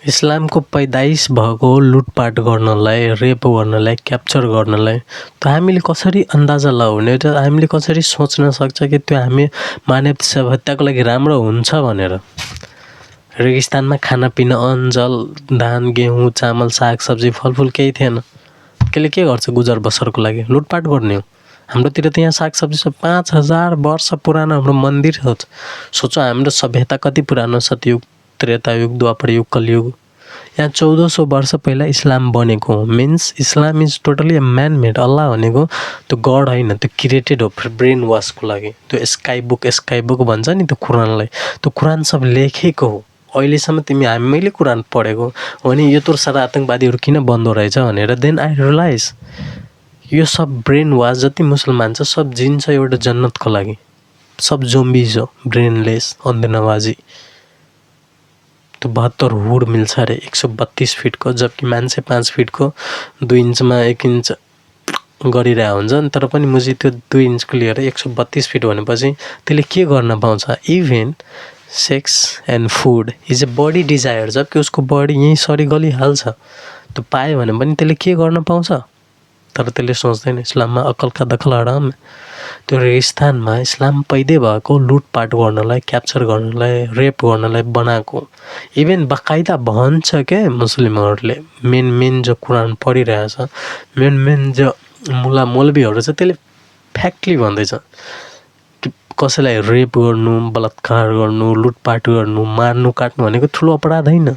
इस्लामको पैदाइस भएको लुटपाट गर्नलाई, रेप गर्नलाई, क्याप्चर गर्नलाई त हामीले कसरी अन्दाजा लगाउने र हामीले कसरी सोच्न सक्छ कि त्यो हामी मानव सभ्यताको लागि राम्रो हुन्छ भनेर। रेगिस्तानमा खानापिना अन्न जल धान गेहुँ चामल सागसब्जी फलफुल केही थिएन। त्यसले के गर्छ गुजर बसरको लागि? लुटपाट गर्ने हो। हाम्रोतिर त यहाँ सागसब्जी छ 5000 वर्ष पुरानो हाम्रो मन्दिर छ। सोचो हाम्रो सभ्यता कति पुरानो सतयुग त्रेतायुग द्वापर युग कलियुग। यहाँ 1400 वर्ष पहिला इस्लाम बनेको हो। मिन्स इस्लाम इज टोटली म्यान मेड। अल्लाह भनेको त्यो गड होइन, त्यो क्रिएटेड हो ब्रेन वासको लागि। त्यो स्काई बुक भन्छ नि त्यो कुरानलाई, त्यो कुरान सब लेखेको हो। अहिलेसम्म हामीले कुरान पढेको हो भने यत्रो सारा आतङ्कवादीहरू किन बन्दो रहेछ भनेर देन आई रियलाइज यो सब ब्रेन वास। जति मुसलमान छ सब जिन्छ एउटा जन्नतको लागि, सब जोम्बिज हो, ब्रेनलेस अन्धेनवाजी। त्यो 72 हुड मिल्छ अरे 132 फिटको, जबकि मान्छे 5 फिटको 2 इन्चमा 1 इन्च गरिरहेको हुन्छ नि। तर पनि मुजी त्यो 2 इन्चको लिएर 132 फिट भनेपछि त्यसले के गर्न पाउँछ? Even sex and food is a body desire. जबकि उसको बडी यहीँ सरी गलिहाल्छ। त्यो पायो भने पनि त्यसले के गर्न पाउँछ? तर त्यसले सोच्दैन। इस्लाममा अकल का दखल हराम। त्यो रेगिस्तानमा इस्लाम पैदा भएको लुटपाट गर्नलाई, क्याप्चर गर्नलाई, रेप गर्नलाई बनाएको। इभन बाकाइदा भन्छ के मुस्लिमहरूले मेन जो कुरान पढिरहेछ, मेन जो मुला मौलवीहरू छ त्यसले फ्याक्टली भन्दैछ कि कसैलाई रेप गर्नु, बलात्कार गर्नु, लुटपाट गर्नु, मार्नु काट्नु भनेको ठुलो अपराध होइन।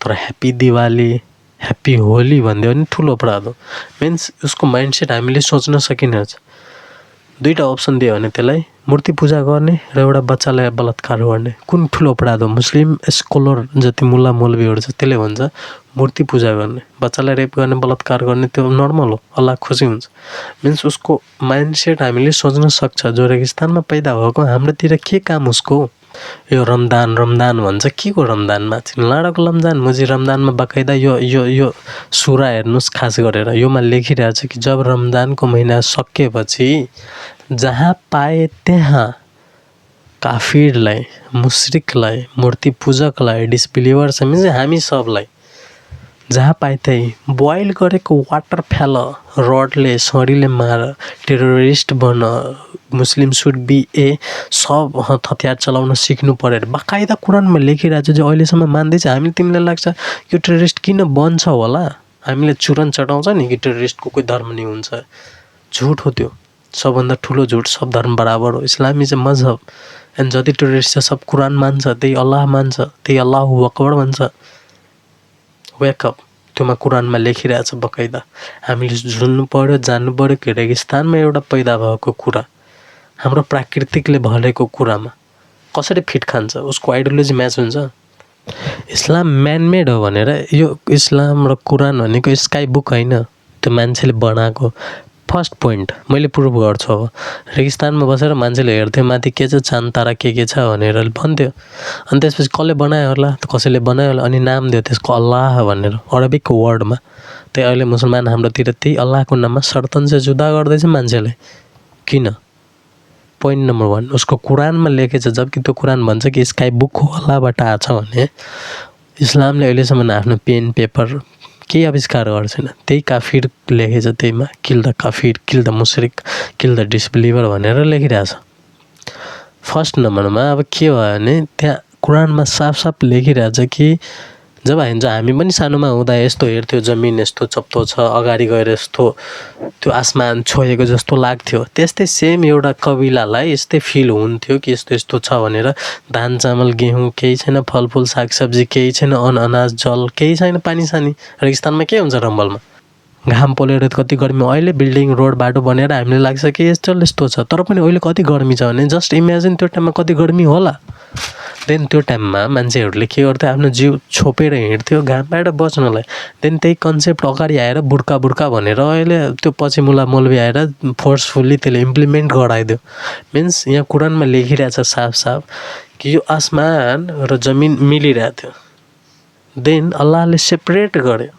तर ह्याप्पी दिवाली ह्याप्पी होली भनिदियो भने ठुलो अपराध हो। मिन्स उसको माइन्डसेट हामीले सोच्न सकिन्छ। दुईवटा अप्सन दियो भने त्यसलाई मूर्ति पूजा गर्ने र एउटा बच्चालाई बलात्कार गर्ने कुन ठुलो अपराध हो? मुस्लिम स्कलर जति मुल्ला मौलवीहरू छ त्यसले भन्छ मूर्ति पूजा गर्ने, बच्चालाई रेप गर्ने, बलात्कार गर्ने त्यो नर्मल हो, अल्लाह खुसी हुन्छ। मिन्स उसको माइन्डसेट हामीले सोच्न सक्छ। जो रेगिस्तानमा पैदा भएको हाम्रोतिर के काम उसको? यो रमदान भन्छ, के को रमदानमा? लाडाको रमजान। मुझे रमदानमा बाकाइदा यो सुरा हेर्नुहोस् खास गरेर योमा लेखिरहेछ कि जब रमजानको महिना सकेपछि जहाँ पाए त्यहाँ काफिरलाई, मुश्रिकलाई, मूर्ति पूजकलाई, डिसबिलिभर्स मिन्स हामी सबलाई जहाँ पाए त्यही बोइल गरेको वाटर फ्याल, रडले सडीले मार, टेरोरिस्ट बन, मुस्लिम सुड बी ए सब हतियार चलाउन सिक्नु पऱ्यो। बाकाइदा कुरानमा लेखिरहेछ जो अहिलेसम्म मान्दैछ। हामीले तिमीलाई लाग्छ यो टेरोरिस्ट किन बन्छ होला? हामीले चुरन चटाउँछ नि कि टेरोरिस्टको कोही धर्म नहीं हुन्छ। झुट हो त्यो, सबभन्दा ठुलो झुट। सब धर्म बराबर हो। इस्लाम इज ए मजहब एन्ड जति टेरोरिस्ट छ सब कुरान मान्छ, त्यही अल्लाह मान्छ, त्यही अल्लाहु अकबर भन्छ। वेकअप, त्योमा कुरानमा लेखिरहेछ बकाइदा। हामीले झुल्नु पर्यो, जान्नु पर्यो कि रेगिस्तानमा एउटा पैदा भएको कुरा हाम्रो प्राकृतिकले भरेको कुरामा कसरी फिट खान्छ, उसको आइडियोलोजी म्याच हुन्छ। इस्लाम म्यानमेड हो भनेर यो इस्लाम र कुरान भनेको स्काई बुक होइन, त्यो मान्छेले बनाएको। फर्स्ट पोइन्ट मैले प्रुभ गर्छु। अब रेगिस्तानमा बसेर मान्छेले हेर्थ्यो माथि के छ, चाँद तारा के छ भनेर भन्थ्यो। अनि त्यसपछि कसले बनायो होला? त कसैले बनायो होला अनि नाम दियो त्यसको अल्लाह भनेर, अरबिक वर्डमा। त्यही अहिले मुसलमान हाम्रोतिर त्यही अल्लाहको नाममा सर्तन चाहिँ जुदा गर्दैछ मान्छेले। किन? पोइन्ट नम्बर 1 उसको कुरानमा लेखेछ। जबकि त्यो कुरान भन्छ कि स्काई बुक हो, अल्लाहबाट आछ भने इस्लामले अहिलेसम्म आफ्नो पेन पेपर केही आविष्कार गर्छैन। त्यही काफिर लेखेछ, त्यहीमा किल द काफिर, किल द मुश्रिक, किल द डिसबिलिभर भनेर लेखिरहेछ। फर्स्ट नम्बरमा अब के भयो भने त्यहाँ कुरानमा साफ लेखिरहेछ कि जब हामी पनि सानोमा हुँदा यस्तो हेर्थ्यो, जमिन यस्तो चप्टो छ, अगाडि गएर यस्तो त्यो आसमान छोएको जस्तो लाग्थ्यो। त्यस्तै सेम एउटा कबिलालाई यस्तै फिल हुन्थ्यो कि यस्तो छ भनेर। धान चामल गेहुँ केही छैन, फलफुल सागसब्जी केही छैन, अनाज जल केही छैन, पानी सानी। रेगिस्तानमा के हुन्छ रम्बलमा? घाम पोलेर कति गर्मी। अहिले बिल्डिङ रोड बाटो बनेर हामीलाई लाग्छ कि यस्तो छ, तर पनि अहिले कति गर्मी छ भने जस्ट इमेजिन त्यो टाइममा कति गर्मी होला। देन त्यो टाइममा मान्छेहरूले के गर्थ्यो, आफ्नो जिउ छोपेर हिँड्थ्यो घामबाट बच्नलाई। देन त्यही कन्सेप्ट अगाडि आएर बुर्का भनेर अहिले त्यो पछि मुला मौलवी आएर फोर्सफुल्ली त्यसले इम्प्लिमेन्ट गराइदियो। मिन्स यहाँ कुरानमा लेखिरहेछ साफ कि यो आसमान र जमिन मिलिरहेको थियो। देन अल्लाहले सेपरेट गर्यो।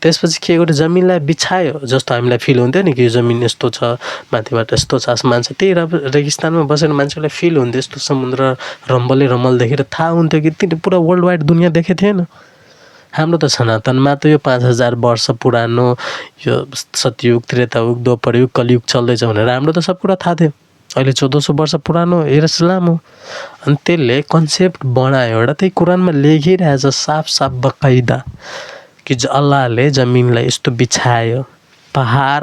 त्यसपछि के गर्यो, जमिनलाई बिछायो। जस्तो हामीलाई फिल हुन्थ्यो नि कि यो जमिन यस्तो छ, माथिबाट यस्तो छ, आसमान छ। त्यही रेगिस्तानमा बसेर मान्छेलाई फिल हुन्थ्यो यस्तो समुद्र रम्बल देखेर थाहा हुन्थ्यो कि पुरा वर्ल्ड वाइड दुनियाँ देखेको थिएन। हाम्रो त सनातनमा त यो 5000 वर्ष पुरानो यो सतयुग, त्रेतायुग, द्वापरयुग, कलियुग चल्दैछ भनेर हाम्रो त सब कुरा थाहा थियो। अहिले 1400 वर्ष पुरानो इस्लाम हो। अनि त्यसले कन्सेप्ट बनायो एउटा, त्यही कुरानमा लेखिरहेछ साफ साफ बकाइदा कि अल्लाहले जमिनलाई यस्तो बिछायो, पहाड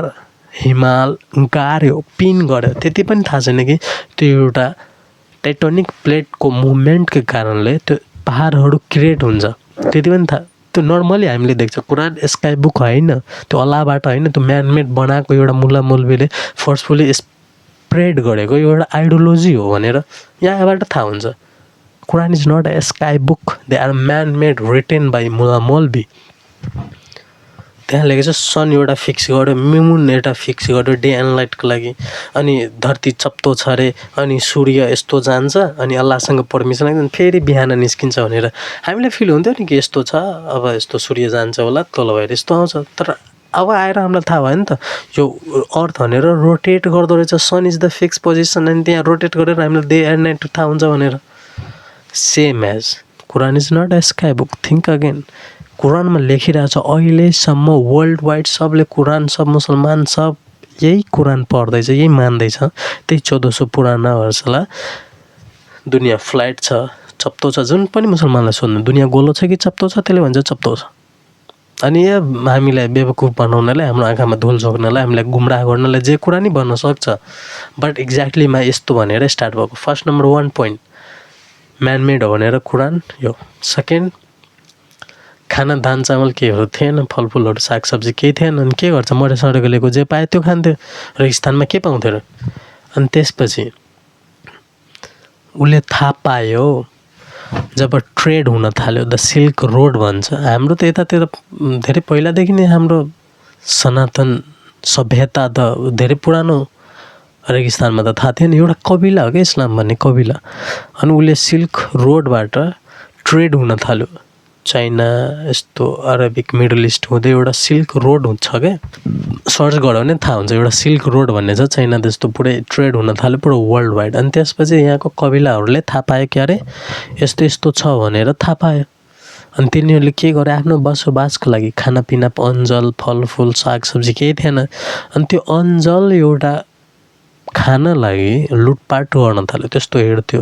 हिमाल गाड्यो, पिन गर्यो। त्यति पनि थाहा छैन कि त्यो एउटा टेक्टोनिक प्लेटको मुभमेन्टको कारणले त्यो पहाडहरू क्रिएट हुन्छ। त्यति पनि थाहा। त्यो नर्मली हामीले देख्छ। कुरान स्काई बुक होइन, त्यो अल्लाहबाट होइन, त्यो म्यानमेड बनाएको एउटा मुल्ला मौलवीले फोर्सफुली स्प्रेड गरेको एउटा आइडियोलोजी हो भनेर यहाँबाट थाहा हुन्छ। कुरान is not a sky book, they are manmade written by मुल्ला मौलवी। त्यहाँ लेखेको छ सन एउटा फिक्स गर्यो, मुन एउटा फिक्स गर्यो डे एन्ड नाइटको लागि, अनि धरती चप्तो छ अरे, अनि सूर्य यस्तो जान्छ, अनि अल्लाहसँग पर्मिसन लाग्दैन फेरि बिहान निस्किन्छ भनेर हामीलाई फिल हुन्थ्यो नि कि यस्तो छ, अब यस्तो सूर्य जान्छ होला, तल भएर यस्तो आउँछ। तर अब आएर हामीलाई थाहा भयो नि त यो अर्थ भनेर रोटेट गर्दो रहेछ। सन इज द फिक्स पोजिसन, अनि त्यहाँ रोटेट गरेर हामीलाई डे एन्ड नाइट थाहा हुन्छ भनेर। सेम एज कुरान is not a sky book, think again. कुरानमा लेखिरहेछ अहिलेसम्म वर्ल्ड वाइड सबले कुरान, सब मुसलमान सब यही कुरान पढ्दैछ, यही मान्दैछ। त्यही 1400 पुराना वर्षला दुनियाँ फ्ल्याट छ, चप्तो छ। जुन पनि मुसलमानलाई सोध्नु दुनियाँ गोलो छ कि चप्तो छ, त्यसले भन्छ चप्तो छ। अनि यहाँ हामीलाई बेवकुफ बनाउनलाई, हाम्रो आँखामा धुल झोक्नलाई, हामीलाई गुमराह गर्नलाई जे कुरा नि भन्न सक्छ, बट एक्ज्याक्टलीमा यस्तो भनेर स्टार्ट भएको। फर्स्ट नम्बर 1 पोइन्ट म्यानमेड हो भनेर कुरान यो। सेकेन्ड, खाना धान चामल केहीहरू थिएन, फलफुलहरू सागसब्जी केही थिएन। अनि के गर्छ, मरे सडेको लिएको जे पायो त्यो खान्थ्यो। रेगिस्तानमा के पाउँथ्यो र? अनि त्यसपछि उसले थाहा पायो जब ट्रेड हुन थाल्यो, द सिल्क रोड भन्छ। हाम्रो त यतातिर धेरै पहिलादेखि नै हाम्रो सनातन सभ्यता त धेरै पुरानो रेगिस्तानमा त थाहा थिएन। एउटा कबिला हो क्या इस्लाम भन्ने कबिला। अनि उसले सिल्क रोडबाट ट्रेड हुन थाल्यो। चाइना यस्तो अरबिक मिडल इस्ट हुँदै एउटा सिल्क रोड हुन्छ क्या, सर्च गर्यो भने थाहा हुन्छ। एउटा सिल्क रोड भन्ने छ, चाइना त्यस्तो पुरै ट्रेड हुन थाल्यो पुरो वर्ल्ड वाइड। अनि त्यसपछि यहाँको कबिलाहरूले थाहा पायो कि अरे यस्तो यस्तो छ भनेर थाहा पायो। अनि तिनीहरूले के गर्यो, आफ्नो बसोबासको लागि खानापिना अन्जल फलफुल सागसब्जी केही थिएन। अनि त्यो अन्जल एउटा खान लागि लुटपाट गर्न थाल्यो, त्यस्तो हेर्थ्यो।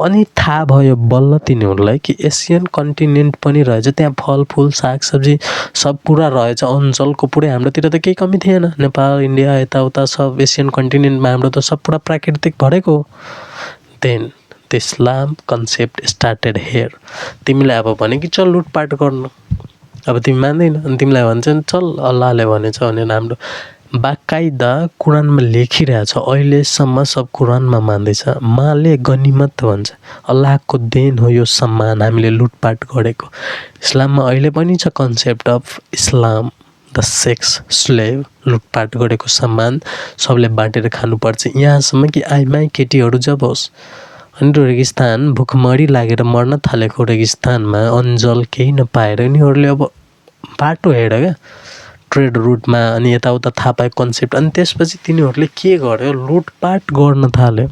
अनि थाहा भयो बल्ल तिनीहरूलाई कि एसियन कन्टिनेन्ट पनि रहेछ, त्यहाँ फलफुल सागसब्जी सब पुरा रहेछ अञ्चलको पुरै। हाम्रोतिर त केही कमी थिएन, नेपाल इन्डिया यताउता सब एसियन कन्टिनेन्टमा हाम्रो त सब पुरा प्राकृतिक भरेको। Then the Islam concept started here. तिमीलाई अब भने कि चल लुटपाट गर्न, अब तिमी मान्दैन, अनि तिमीलाई भन्छन् चल अल्लाहले भनेछ भनेर। हाम्रो बाकाइदा कुरानमा लेखिरहेछ, अहिलेसम्म सब कुरानमा मान्दैछ। माले गनिमत भन्छ, अल्लाहको देन हो यो सम्मान, हामीले लुटपाट गरेको। इस्लाममा अहिले पनि छ concept of Islam the sex slave, लुटपाट गरेको सम्मान सबले बाँटेर खानुपर्छ। यहाँसम्म कि आइमाई केटीहरू जब होस्, अनि रेगिस्तान भुखमरी लागेर मर्न थालेको रेगिस्तानमा अन्जल केही नपाएर उनीहरूले अब बाटो हेर क्या ट्रेड रुटमा, अनि यताउता थाहा पायो कन्सेप्ट। अनि त्यसपछि तिनीहरूले के गर्यो, लुटपाट गर्न थाल्यो।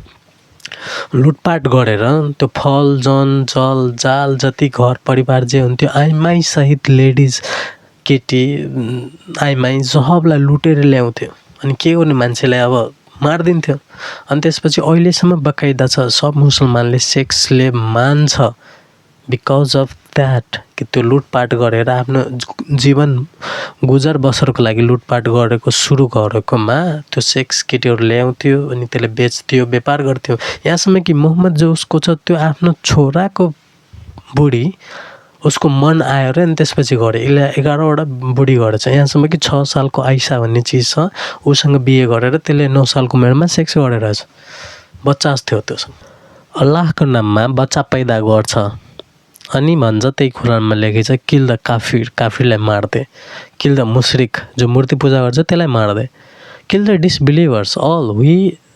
लुटपाट गरेर त्यो फल जन जल जाल जति घर परिवार जे हुन्थ्यो, आइमाई सहित लेडिज केटी आइमाई सबलाई लुटेर ल्याउँथ्यो। अनि के गर्ने, मान्छेलाई अब मारिदिन्थ्यो। अनि त्यसपछि अहिलेसम्म बकाइदा छ, सब मुसलमानले सेक्स स्लेभ मान्छ बिकज अफ द्याट, कि त्यो लुटपाट गरेर आफ्नो जीवन गुजर बसरको लागि लुटपाट गरेको सुरु गरेकोमा त्यो सेक्स केटीहरू ल्याउँथ्यो, अनि त्यसले बेच्थ्यो, व्यापार गर्थ्यो। यहाँसम्म कि मोहम्मद जो उसको छ, त्यो आफ्नो छोराको बुढी उसको मन आयो र, अनि त्यसपछि गऱ्यो। यसले 11वटा बुढी गरेछ। यहाँसम्म कि 6 सालको आइसा भन्ने चिज छ, उसँग बिहे गरेर त्यसले 9 सालको उमेरमा सेक्स गरेर रहेछ। बच्चा थियो त्योसँग। अल्लाहको नाममा बच्चा पैदा गर्छ अनि भन्छ, त्यही कुरानमा लेखेछ किल द काफिर, काफिरलाई मार्दे। किल द मुश्रिक, जो मूर्ति पूजा गर्छ त्यसलाई मार्दे। किल द डिसबिलिभर्स अल,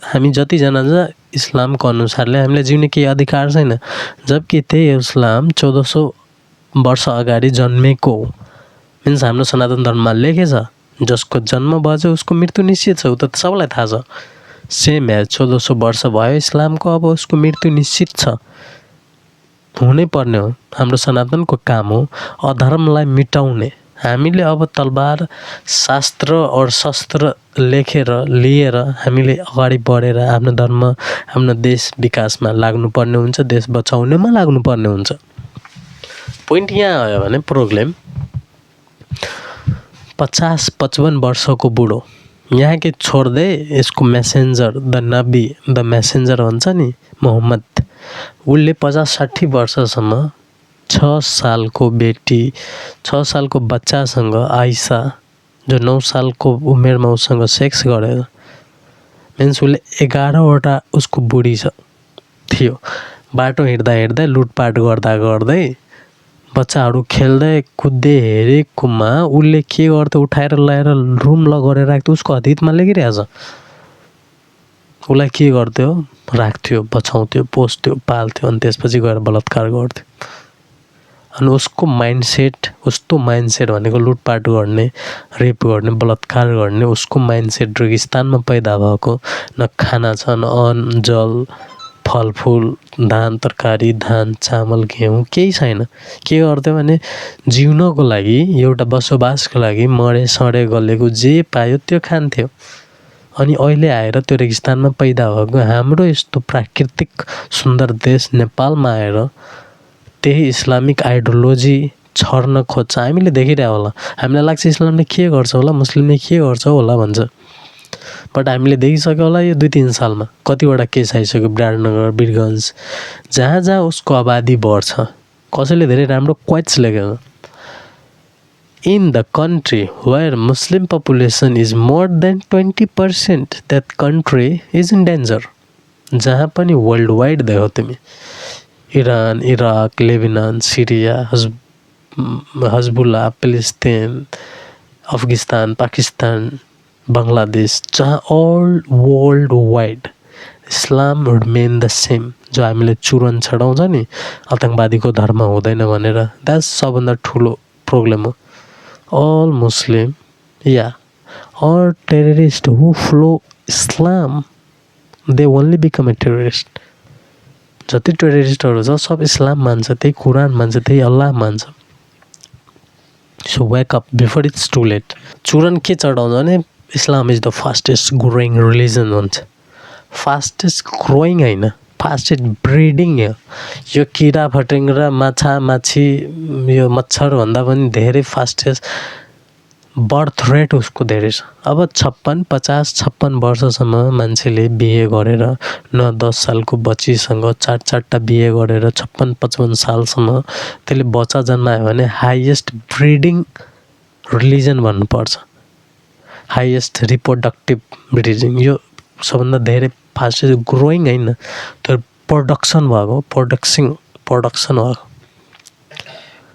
हामी जतिजना छ इस्लामको अनुसारले हामीलाई जिउने केही अधिकार छैन। जबकि त्यही इस्लाम 1400 वर्ष अगाडि जन्मेको, मिन्स हाम्रो सनातन धर्ममा लेखेछ जसको जन्म भएछ उसको मृत्यु निश्चित छ, त सबैलाई थाहा छ। सेम एज 1400 वर्ष भयो इस्लामको, अब उसको मृत्यु निश्चित छ। हुनै पर्ने हो, हाम्रो सनातनको काम हो अधर्मलाई मिटाउने। हामीले अब तलवार शास्त्र और शस्त्र लेखेर लिएर हामीले अगाडि बढेर आफ्नो धर्म आफ्नो देश विकासमा लाग्नुपर्ने हुन्छ, देश बचाउनेमा लाग्नुपर्ने हुन्छ। पोइन्ट यहाँ आयो भने प्रब्लम 50-55 वर्षको बुढो यहाँ के छोड्दै यसको messenger the Nabi the messenger भन्छ नि मोहम्मद, उसले 50-60 वर्षसम्म 6 सालको बेटी 6 सालको बच्चासँग आइसा जो 9 सालको उमेरमा उसँग सेक्स गरेर मिन्स उसले 11वटा उसको बुढी थियो। बाटो हिँड्दा हिँड्दै लुटपाट गर्दा गर्दै बच्चाहरू खेल्दै कुद्दै हेरेकोमा उसले के गर्थ्यो, उठाएर ल्याएर रुम लगेर राख्थ्यो, उसको हदितमा लेखिरहेछ। उसलाई के गर्थ्यो, राख्थ्यो, बचाउँथ्यो, पोस्थ्यो, पाल्थ्यो, अनि त्यसपछि गएर बलात्कार गर्थ्यो। अनि उसको माइन्डसेट उस्तो माइन्डसेट भनेको लुटपाट गर्ने, रेप गर्ने, बलात्कार गर्ने उसको माइन्डसेट रेगिस्तानमा पैदा भएको। न खाना छ, न अन्न जल फलफुल, धान तरकारी, धान चामल गेहूँ केही छैन। के गर्थ्यो भने जिउनको लागि एउटा बसोबासको लागि मरे सडे गलेको जे पायो त्यो खान्थ्यो। अनि अहिले आएर त्यो रेगिस्तानमा पैदा भएको हाम्रो यस्तो प्राकृतिक सुन्दर देश नेपालमा आएर त्यही इस्लामिक आइडियोलोजी छर्न खोज्छ। हामीले देखिरहेको होला, हामीलाई लाग्छ इस्लामले के गर्छ होला, मुस्लिमले के गर्छ होला भन्छ, बट हामीले देखिसक्यो होला यो 2-3 सालमा कतिवटा केस आइसक्यो विराटनगर वीरगञ्ज जहाँ जहाँ उसको आबादी बढ्छ। कसैले धेरै राम्रो क्वाइट्स लेखेको, in the country where Muslim population is more than 20% that country is in danger. जहाँ पनि वर्ल्ड वाइड देखो तिमी, Iran, Iraq, Lebanon, Syria, Hezbollah, Palestine, Afghanistan, Pakistan, Bangladesh, जहाँ all world wide Islam remain the same. जो हामीले चुरन छडाउँछ नि आतंकवादीको धर्म हुँदैन भनेर, द्याट्स सबभन्दा ठुलो प्रब्लम हो। all Muslim, or terrorist who follow Islam, they only become a terrorist. जति टेररिस्टहरू छ सब इस्लाम मान्छ, त्यही कुरान मान्छ, त्यही अल्लाह मान्छ। So wake up before it's too late. चुरन के चढाउँछ भने इस्लाम is the fastest growing religion भन्छ। फास्टेस्ट ग्रोइङ होइन, फास्टेस्ट ब्रिडिङ हो। यो किरा फटेङ्ग्रा माछा माछी यो मच्छर भन्दा पनि धेरै फास्टेस्ट बर्थ रेट उसको धेरै छ। अब 56 वर्षसम्म मान्छेले बिहे गरेर न 10 सालको बच्चीसँग 4-4टा बिहे गरेर 56-55 सालसम्म त्यसले बच्चा जन्मायो भने हाइएस्ट ब्रिडिङ रिलिजन भन्नुपर्छ, हाइएस्ट रिप्रोडक्टिभ ब्रिडिङ। यो सबभन्दा धेरै फास्टेस्ट ग्रोइङ होइन, तर प्रोडक्सन भएको, प्रोडक्सन भएको।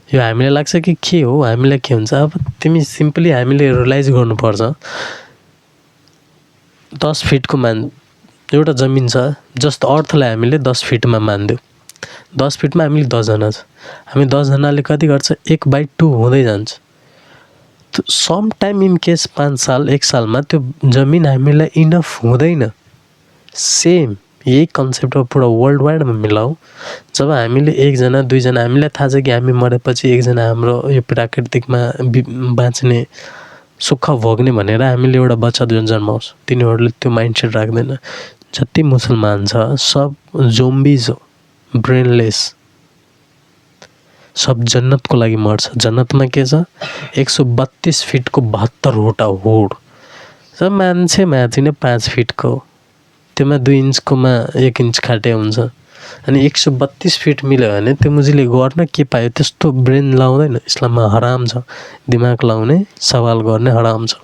यो हामीलाई लाग्छ कि के हो, हामीलाई के हुन्छ। अब तिमी सिम्पली हामीले रियलाइज गर्नुपर्छ 10 फिटको एउटा जमिन छ, जस्ट अर्थलाई हामीले 10 फिटमा मान्दियो। 10 फिटमा हामीले 10 जना छ, हामी 10 जनाले कति गर्छ 1/2 हुँदै जान्छ। सम टाइम इन केस 5 साल 1 सालमा त्यो जमिन हामीलाई इनफ हुँदैन। सेम यही कन्सेप्ट हो पुरा वर्ल्ड वाइडमा मिलाऊ। जब हामीले 1 जना 2 जना हामीलाई थाहा छ कि हामी मरेपछि 1 जना हाम्रो यो प्राकृतिकमा बाँच्ने सुख भोग्ने भनेर हामीले एउटा बच्चा जन्माउँछ, तिनीहरूले त्यो माइन्डसेट राख्दैन। जति मुसलमान छ सब जोम्बिज हो, ब्रेनलेस, सब जन्नतको लागि मर्छ। जन्नतमा के छ 132 फिटको 72वटा हुड, सब मान्छे माथि नै 5 फिटको, त्यसमा 2 इन्चकोमा 1 इन्च खाटे हुन्छ। अनि 132 फिट मिल्यो भने त्यो मुजीले गर्न के पायो, त्यस्तो ब्रेन लाउँदैन। इस्लाममा हराम छ, दिमाग लाउने सवाल गर्ने हराम छ।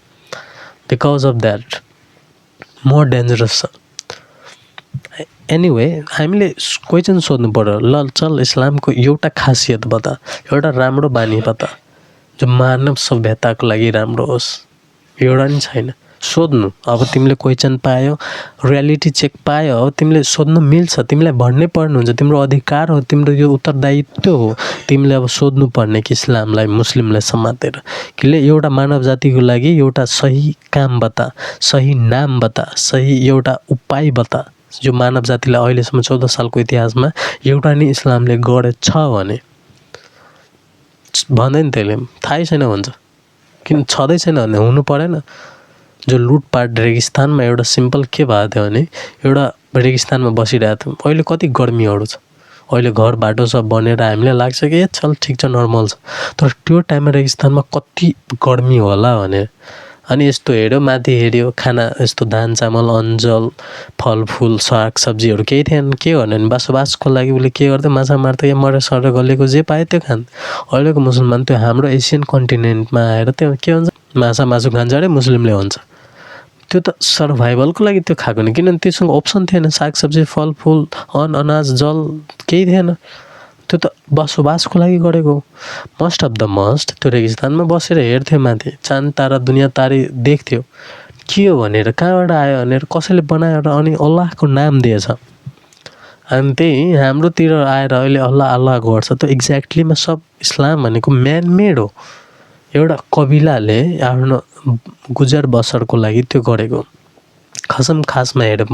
Because of that more dangerous छ। एनिवे हामीले क्वेसन सोध्नु पर्यो, ल चल इस्लामको एउटा खासियत बता, एउटा राम्रो बानी बता जो मानव सभ्यताको लागि राम्रो होस्। एउटा नि छैन। सोध्नु, अब तिमीले क्वेसन पायो, रियालिटी चेक पायो, अब तिमीले सोध्नु मिल्छ, तिमीलाई भन्नै पर्ने हुन्छ, तिम्रो अधिकार हो, तिम्रो यो उत्तरदायित्व हो। तिमीले अब सोध्नु पर्ने कि इस्लामलाई मुस्लिमलाई समातेर कि एउटा मानव जातिको लागि एउटा सही काम बता, सही नाम बता, सही एउटा उपाय बता, यो मानव जातिलाई अहिलेसम्म 14 सालको इतिहासमा एउटा नि इस्लामले गढेछ भने भन्दैन, त्यसले थाहै छैन भन्छ। किन छँदै छैन भने हुनु परेन। जो लुटपाट रेगिस्तानमा एउटा सिम्पल के भएको थियो भने एउटा रेगिस्तानमा बसिरहेको थियो, अहिले कति गर्मीहरू छ, अहिले घर बाटो सब बनेर हामीलाई लाग्छ कि ए चल ठिक छ नर्मल छ, तर त्यो टाइममा रेगिस्तानमा कति गर्मी होला भने। अनि यस्तो हेऱ्यो माथि हेऱ्यो खाना यस्तो धान चामल अन्जल फलफुल साग सब्जीहरू केही थिएन, के गर्ने भने बसोबासको लागि उसले के गर्थ्यो माछा मार्थ्यो या मरेर सरेर गलेको जे पायो त्यो खान्थ्यो। अहिलेको मुसलमान त्यो हाम्रो एसियन कन्टिनेन्टमा आएर त्यो के हुन्छ माछा मासु खान्छ अरे मुस्लिमले हुन्छ, त्यो त सर्भाइभलको लागि त्यो खाएको नि, किनभने त्योसँग अप्सन थिएन, सागसब्जी फलफुल अनाज जल केही थिएन, त्यो त बसोबासको लागि गरेको। मस्ट अफ द मस्ट त्यो रेगिस्तानमा बसेर हेर्थ्यो माथि चाँद तारा दुनियाँ तारी देख्थ्यो के हो भनेर, कहाँबाट आयो भनेर, कसैले बनाएर अनि अल्लाहको नाम दिएछ। अनि त्यही हाम्रोतिर आएर अहिले अल्लाह अल्लाह गर्छ, त्यो एक्ज्याक्टलीमा सब इस्लाम भनेको म्यान मेड हो, एउटा कबिलाले आफ्नो गुजर बसरको लागि त्यो गरेको। कसम खासमा हेऱ्यो